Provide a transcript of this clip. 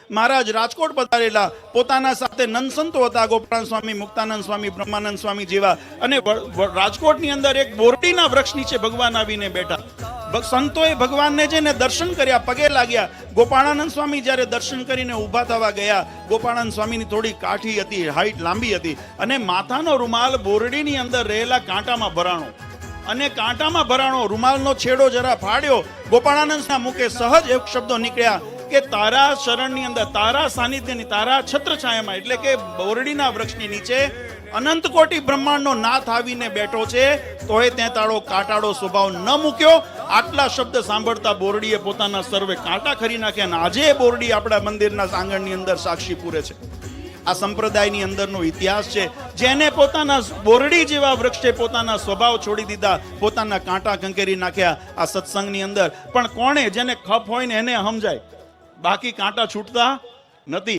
મહારાજ રાજકોટ પધારેલા, પોતાના સાથે નંદ સંતો હતા, ગોપાલ સ્વામી, મુક્તાનંદ સ્વામી, બ્રહ્માનંદ સ્વામી જેવા, અને રાજકોટની અંદર એક બોરડીના વૃક્ષ નીચે ભગવાન આવીને બેઠા. સંતોએ ભગવાનને જઈને દર્શન કર્યા, પગે લાગ્યા. ગોપાળાનંદ સ્વામી જ્યારે દર્શન કરીને ઊભા થવા ગયા, ગોપાળાનંદ સ્વામીની થોડી કાઠી હતી, હાઈટ લાંબી હતી, અને માથાનો રૂમાલ બોરડીની અંદર રહેલા કાંટામાં ભરાણો, અને કાંટામાં ભરાણો રૂમાલનો છેડો જરા ફાડ્યો. ગોપાળાનંદના મુખે સહજ એક શબ્દો નીકળ્યા કે તારા શરણની અંદર, તારા સાનિધ્યની, તારા છત્રછાયામાં, એટલે કે બોરડીના વૃક્ષની નીચે અનંત કોટી બ્રહ્માંડનો નાથ આવીને બેઠો છે, તોય તે તાળો કાંટાળો સ્વભાવ ન મૂક્યો. આટલા શબ્દ સાંભળતા બોરડીએ પોતાના સર્વે કાંટા ખરી નાખ્યા, અને આજે બોરડી આપણા મંદિરના આંગણની અંદર સાક્ષી પૂરે છે. આ સંપ્રદાયની અંદરનો ઇતિહાસ છે. જેને પોતાના બોરડી જેવા વૃક્ષે પોતાના સ્વભાવ છોડી દીધા, પોતાના કાંટા કંકેરી નાખ્યા આ સત્સંગની અંદર. પણ કોણે? જેને ખપ હોય ને એને સમજાય, બાકી કાંટા છૂટતા નથી.